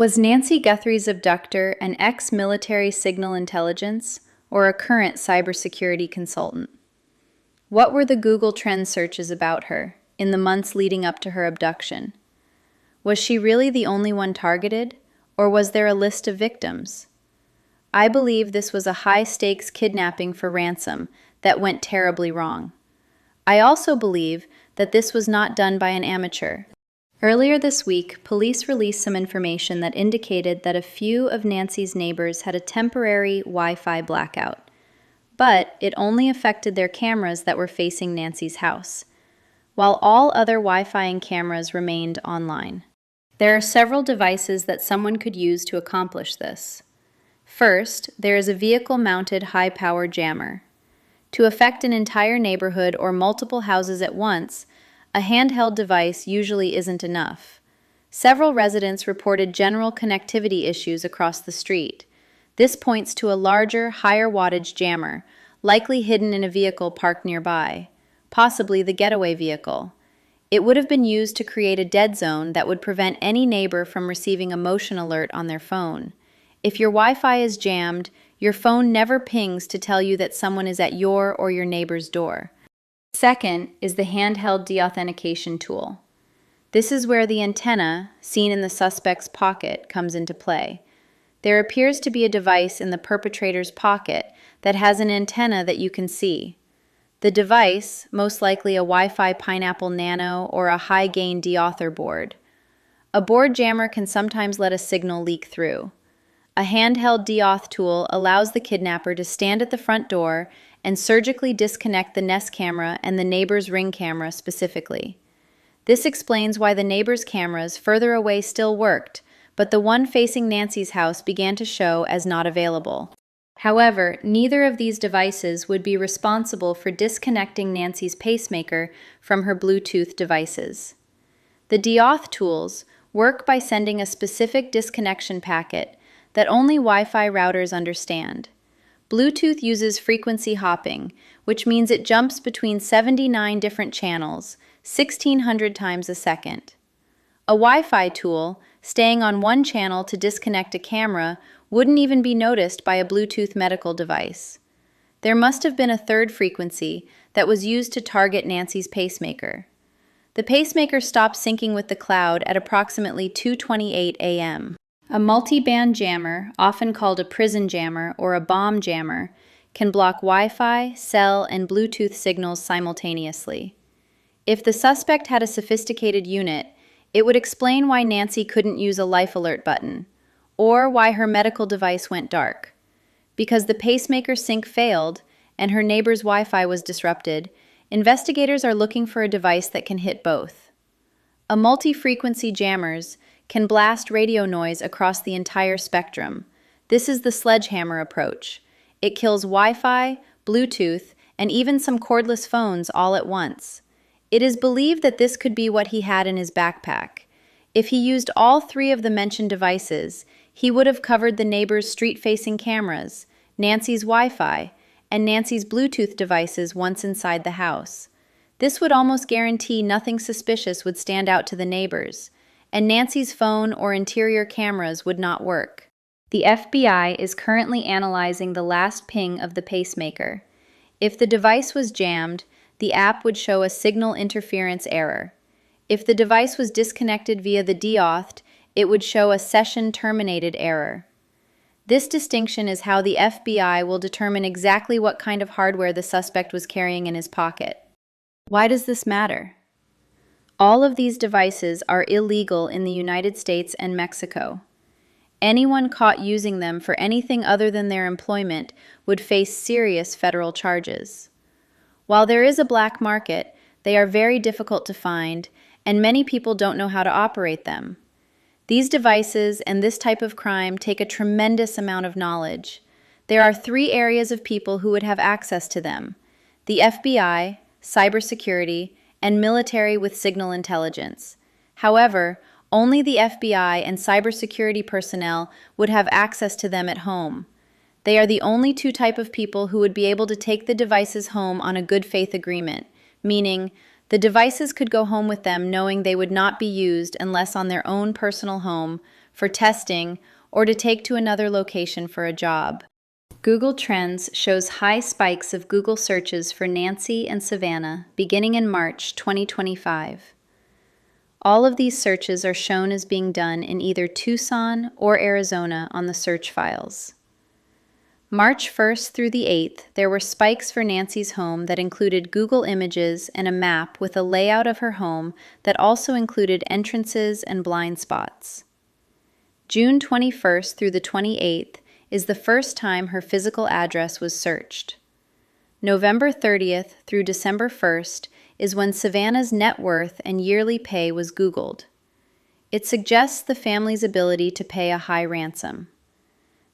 Was Nancy Guthrie's abductor an ex-military signal intelligence or a current cybersecurity consultant? What were the Google Trends searches about her in the months leading up to her abduction? Was she really the only one targeted, or was there a list of victims? I believe this was a high-stakes kidnapping for ransom that went terribly wrong. I also believe that this was not done by an amateur. Earlier this week, police released some information that indicated that a few of Nancy's neighbors had a temporary Wi-Fi blackout, but it only affected their cameras that were facing Nancy's house, while all other Wi-Fi and cameras remained online. There are several devices that someone could use to accomplish this. First, there is a vehicle-mounted high-power jammer. To affect an entire neighborhood or multiple houses at once, a handheld device usually isn't enough. Several residents reported general connectivity issues across the street. This points to a larger, higher wattage jammer, likely hidden in a vehicle parked nearby, possibly the getaway vehicle. It would have been used to create a dead zone that would prevent any neighbor from receiving a motion alert on their phone. If your Wi-Fi is jammed, your phone never pings to tell you that someone is at your or your neighbor's door. Second is the handheld deauthentication tool. This is where the antenna, seen in the suspect's pocket, comes into play. There appears to be a device in the perpetrator's pocket that has an antenna that you can see. The device, most likely a Wi-Fi Pineapple Nano or a high-gain deauthor board. A board jammer can sometimes let a signal leak through. A handheld deauth tool allows the kidnapper to stand at the front door and surgically disconnect the Nest camera and the neighbor's Ring camera specifically. This explains why the neighbor's cameras further away still worked, but the one facing Nancy's house began to show as not available. However, neither of these devices would be responsible for disconnecting Nancy's pacemaker from her Bluetooth devices. The deauth tools work by sending a specific disconnection packet that only Wi-Fi routers understand. Bluetooth uses frequency hopping, which means it jumps between 79 different channels, 1,600 times a second. A Wi-Fi tool, staying on one channel to disconnect a camera, wouldn't even be noticed by a Bluetooth medical device. There must have been a third frequency that was used to target Nancy's pacemaker. The pacemaker stopped syncing with the cloud at approximately 2:28 a.m. A multi-band jammer, often called a prison jammer or a bomb jammer, can block Wi-Fi, cell, and Bluetooth signals simultaneously. If the suspect had a sophisticated unit, it would explain why Nancy couldn't use a life alert button, or why her medical device went dark. Because the pacemaker sync failed and her neighbor's Wi-Fi was disrupted, investigators are looking for a device that can hit both. A multi-frequency jammers can blast radio noise across the entire spectrum. This is the sledgehammer approach. It kills Wi-Fi, Bluetooth, and even some cordless phones all at once. It is believed that this could be what he had in his backpack. If he used all three of the mentioned devices, he would have covered the neighbor's street-facing cameras, Nancy's Wi-Fi, and Nancy's Bluetooth devices once inside the house. This would almost guarantee nothing suspicious would stand out to the neighbors, and Nancy's phone or interior cameras would not work. The FBI is currently analyzing the last ping of the pacemaker. If the device was jammed, the app would show a signal interference error. If the device was disconnected via the deauth, it would show a session terminated error. This distinction is how the FBI will determine exactly what kind of hardware the suspect was carrying in his pocket. Why does this matter? All of these devices are illegal in the United States and Mexico. Anyone caught using them for anything other than their employment would face serious federal charges. While there is a black market, they are very difficult to find, and many people don't know how to operate them. These devices and this type of crime take a tremendous amount of knowledge. There are 3 areas of people who would have access to them: the FBI, cybersecurity, and military with signal intelligence. However, only the FBI and cybersecurity personnel would have access to them at home. They are the only 2 types of people who would be able to take the devices home on a good faith agreement, meaning the devices could go home with them knowing they would not be used unless on their own personal home for testing, or to take to another location for a job. Google Trends shows high spikes of Google searches for Nancy and Savannah beginning in March 2025. All of these searches are shown as being done in either Tucson or Arizona on the search files. March 1st through the 8th, there were spikes for Nancy's home that included Google Images and a map with a layout of her home that also included entrances and blind spots. June 21st through the 28th is the first time her physical address was searched. November 30th through December 1st is when Savannah's net worth and yearly pay was Googled. It suggests the family's ability to pay a high ransom.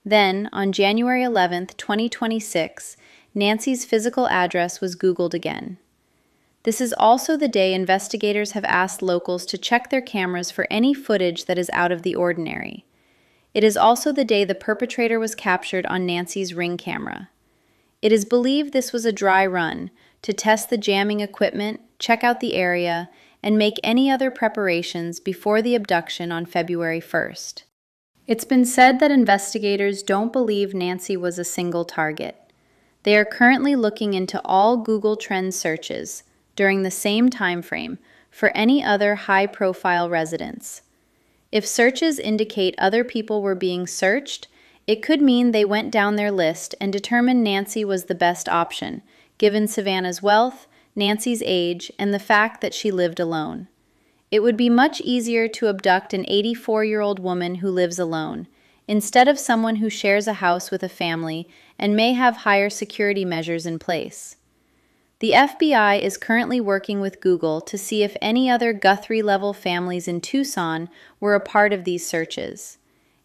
Then, on January 11th, 2026, Nancy's physical address was Googled again. This is also the day investigators have asked locals to check their cameras for any footage that is out of the ordinary. It is also the day the perpetrator was captured on Nancy's Ring camera. It is believed this was a dry run to test the jamming equipment, check out the area, and make any other preparations before the abduction on February 1st. It's been said that investigators don't believe Nancy was a single target. They are currently looking into all Google Trends searches during the same time frame for any other high-profile residents. If searches indicate other people were being searched, it could mean they went down their list and determined Nancy was the best option, given Savannah's wealth, Nancy's age, and the fact that she lived alone. It would be much easier to abduct an 84-year-old woman who lives alone, instead of someone who shares a house with a family and may have higher security measures in place. The FBI is currently working with Google to see if any other Guthrie-level families in Tucson were a part of these searches.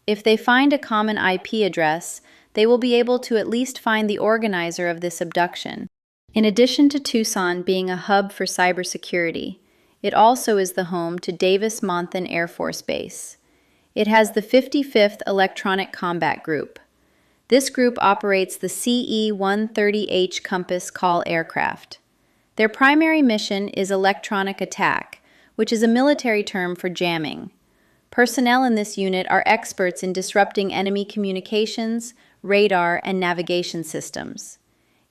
If they find a common IP address, they will be able to at least find the organizer of this abduction. In addition to Tucson being a hub for cybersecurity, it also is the home to Davis-Monthan Air Force Base. It has the 55th Electronic Combat Group. This group operates the CE-130H Compass Call aircraft. Their primary mission is electronic attack, which is a military term for jamming. Personnel in this unit are experts in disrupting enemy communications, radar, and navigation systems.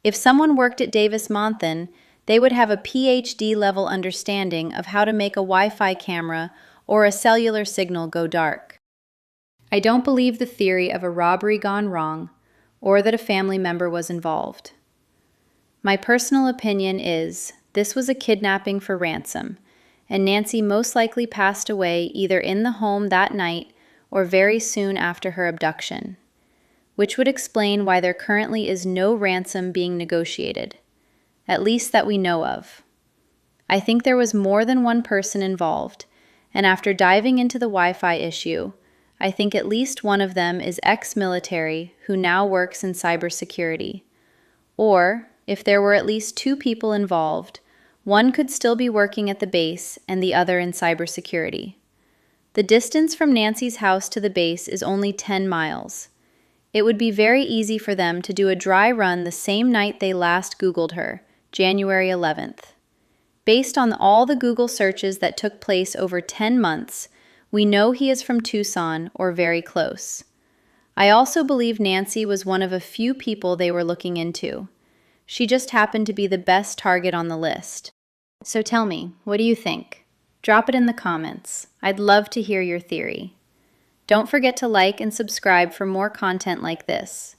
If someone worked at Davis-Monthan, they would have a PhD-level understanding of how to make a Wi-Fi camera or a cellular signal go dark. I don't believe the theory of a robbery gone wrong or that a family member was involved. My personal opinion is this was a kidnapping for ransom, and Nancy most likely passed away either in the home that night or very soon after her abduction, which would explain why there currently is no ransom being negotiated. At least that we know of. I think there was more than one person involved, and after diving into the Wi-Fi issue, I think at least one of them is ex-military who now works in cybersecurity. Or, if there were at least two people involved, one could still be working at the base and the other in cybersecurity. The distance from Nancy's house to the base is only 10 miles. It would be very easy for them to do a dry run the same night they last Googled her, January 11th. Based on all the Google searches that took place over 10 months, we know he is from Tucson or very close. I also believe Nancy was one of a few people they were looking into. She just happened to be the best target on the list. So tell me, what do you think? Drop it in the comments. I'd love to hear your theory. Don't forget to like and subscribe for more content like this.